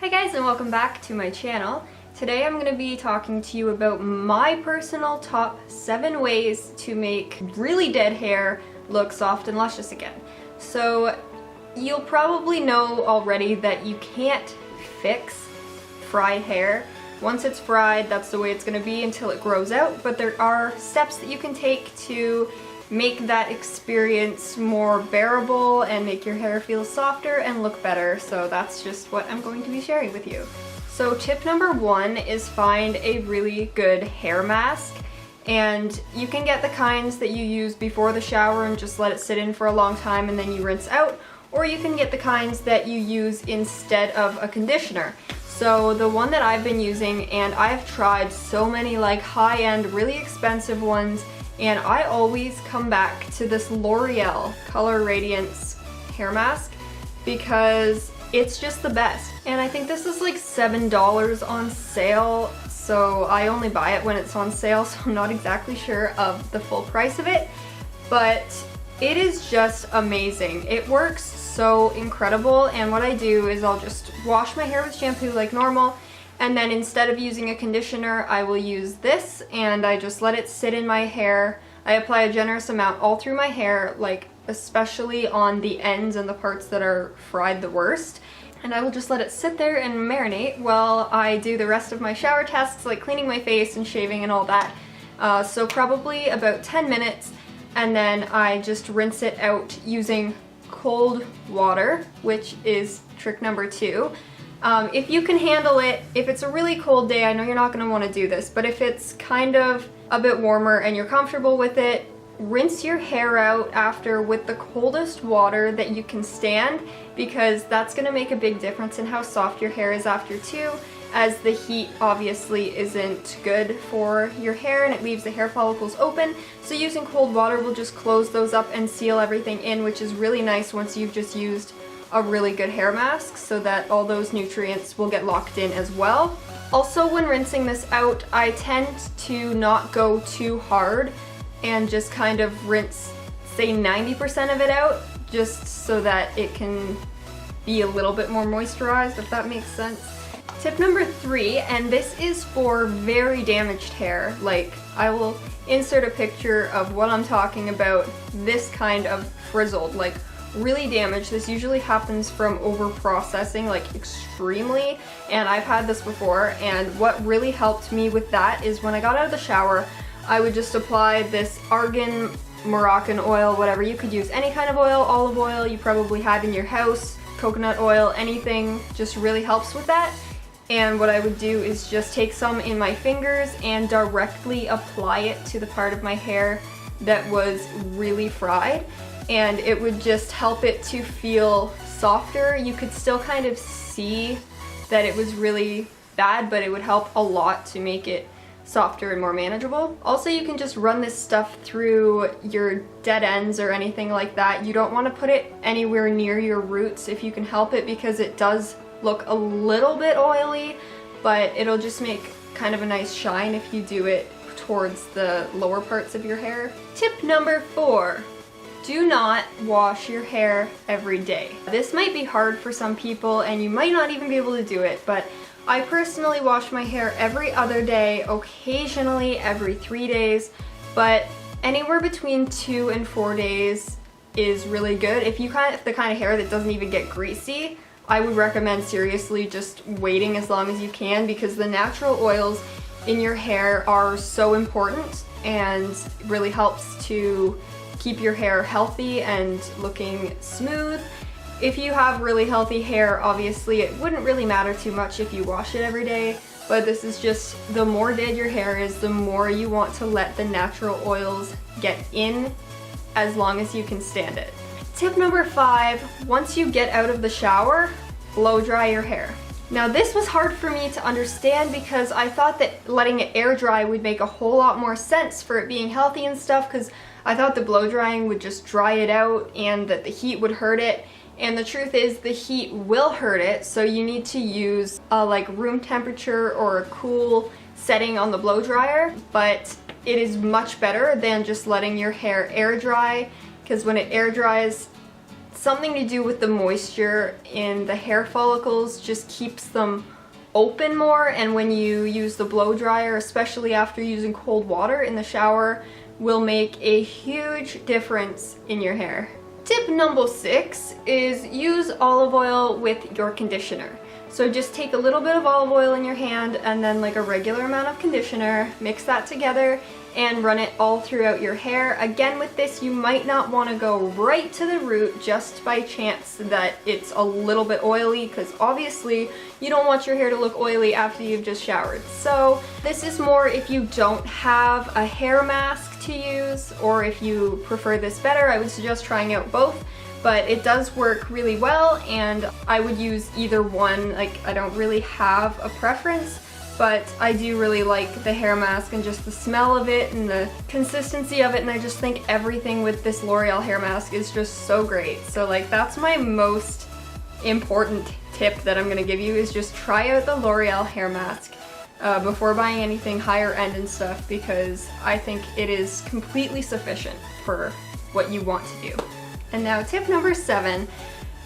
Hi guys, and welcome back to my channel. Today I'm going to be talking to you about my personal top 7 ways to make really dead hair look soft and luscious again. So you'll probably know already that you can't fix fried hair. Once it's fried, that's the way it's going to be until it grows out, but there are steps that you can take to make that experience more bearable and make your hair feel softer and look better. So that's just what I'm going to be sharing with you. So tip number 1 is find a really good hair mask. And you can get the kinds that you use before the shower and just let it sit in for a long time and then you rinse out, or you can get the kinds that you use instead of a conditioner. So the one that I've been using, and I've tried so many like high-end, really expensive ones, and I always come back to this L'Oreal Color Radiance hair mask because it's just the best. And I think this is like $7 on sale, so I only buy it when it's on sale, so I'm not exactly sure of the full price of it, but it is just amazing. It works so incredible, and what I do is I'll just wash my hair with shampoo like normal, and then instead of using a conditioner, I will use this, and I just let it sit in my hair. I apply a generous amount all through my hair, like especially on the ends and the parts that are fried the worst. And I will just let it sit there and marinate while I do the rest of my shower tasks, like cleaning my face and shaving and all that. So probably about 10 minutes, and then I just rinse it out using cold water, which is trick number 2. If you can handle it, if it's a really cold day, I know you're not going to want to do this, but if it's kind of a bit warmer and you're comfortable with it, rinse your hair out after with the coldest water that you can stand, because that's going to make a big difference in how soft your hair is after too, as the heat obviously isn't good for your hair and it leaves the hair follicles open. So using cold water will just close those up and seal everything in, which is really nice once you've just used a really good hair mask, so that all those nutrients will get locked in as well. Also, when rinsing this out, I tend to not go too hard and just kind of rinse, say 90% of it out, just so that it can be a little bit more moisturized, if that makes sense. Tip number 3, and this is for very damaged hair, like I will insert a picture of what I'm talking about, this kind of frizzled, like really damaged. This usually happens from over processing, like extremely, and I've had this before, and what really helped me with that is when I got out of the shower, I would just apply this argan, Moroccan oil, whatever. You could use any kind of oil, olive oil you probably have in your house, coconut oil, anything just really helps with that. And what I would do is just take some in my fingers and directly apply it to the part of my hair that was really fried, and it would just help it to feel softer. You could still kind of see that it was really bad, but it would help a lot to make it softer and more manageable. Also, you can just run this stuff through your dead ends or anything like that. You don't want to put it anywhere near your roots if you can help it, because it does look a little bit oily, but it'll just make kind of a nice shine if you do it towards the lower parts of your hair. Tip number 4. Do not wash your hair every day. This might be hard for some people and you might not even be able to do it, but I personally wash my hair every other day, occasionally every 3 days, but anywhere between 2 and 4 days is really good. If you have the kind of hair that doesn't even get greasy, I would recommend seriously just waiting as long as you can, because the natural oils in your hair are so important and really helps to keep your hair healthy and looking smooth. If you have really healthy hair, obviously it wouldn't really matter too much if you wash it every day, but this is just, the more dead your hair is, the more you want to let the natural oils get in as long as you can stand it. Tip number 5, once you get out of the shower, blow dry your hair. Now this was hard for me to understand because I thought that letting it air dry would make a whole lot more sense for it being healthy and stuff, because I thought the blow drying would just dry it out and that the heat would hurt it. And the truth is the heat will hurt it, so you need to use a like room temperature or a cool setting on the blow dryer, but it is much better than just letting your hair air dry, because when it air dries, something to do with the moisture in the hair follicles, just keeps them open more, and when you use the blow dryer, especially after using cold water in the shower, will make a huge difference in your hair. Tip number 6 is use olive oil with your conditioner. So just take a little bit of olive oil in your hand and then like a regular amount of conditioner, mix that together and run it all throughout your hair. Again, with this, you might not want to go right to the root just by chance that it's a little bit oily, because obviously you don't want your hair to look oily after you've just showered. So this is more if you don't have a hair mask to use, or if you prefer this better, I would suggest trying out both. But it does work really well, and I would use either one. Like, I don't really have a preference, but I do really like the hair mask and just the smell of it and the consistency of it, and I just think everything with this L'Oreal hair mask is just so great. So like, that's my most important tip that I'm gonna give you, is just try out the L'Oreal hair mask before buying anything higher end and stuff, because I think it is completely sufficient for what you want to do. And now tip number 7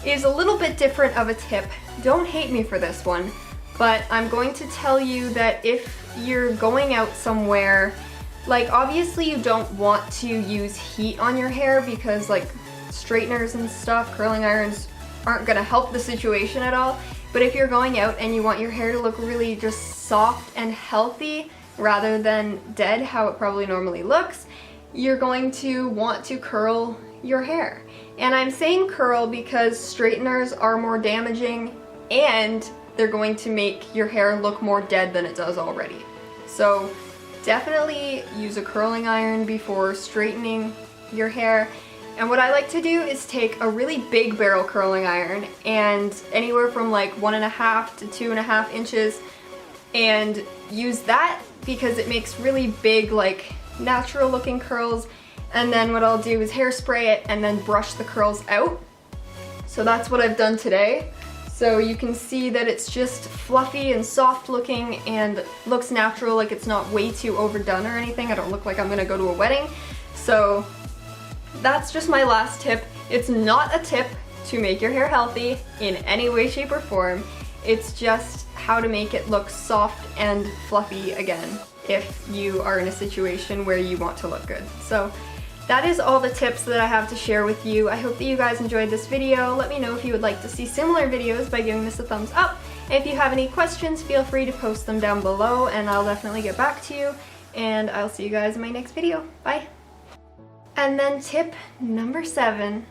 is a little bit different of a tip. Don't hate me for this one, but I'm going to tell you that if you're going out somewhere, like obviously you don't want to use heat on your hair, because like straighteners and stuff, curling irons aren't gonna help the situation at all. But if you're going out and you want your hair to look really just soft and healthy rather than dead, how it probably normally looks, you're going to want to curl your hair. And I'm saying curl because straighteners are more damaging and they're going to make your hair look more dead than it does already. So definitely use a curling iron before straightening your hair. And what I like to do is take a really big barrel curling iron, and anywhere from like 1.5 to 2.5 inches, and use that because it makes really big, like natural looking curls. And then what I'll do is hairspray it and then brush the curls out. So that's what I've done today. So you can see that it's just fluffy and soft looking and looks natural, like it's not way too overdone or anything. I don't look like I'm gonna go to a wedding. So that's just my last tip. It's not a tip to make your hair healthy in any way, shape, or form. It's just how to make it look soft and fluffy again if you are in a situation where you want to look good. So that is all the tips that I have to share with you. I hope that you guys enjoyed this video. Let me know if you would like to see similar videos by giving this a thumbs up. And if you have any questions, feel free to post them down below and I'll definitely get back to you. And I'll see you guys in my next video. Bye. And then tip number 7,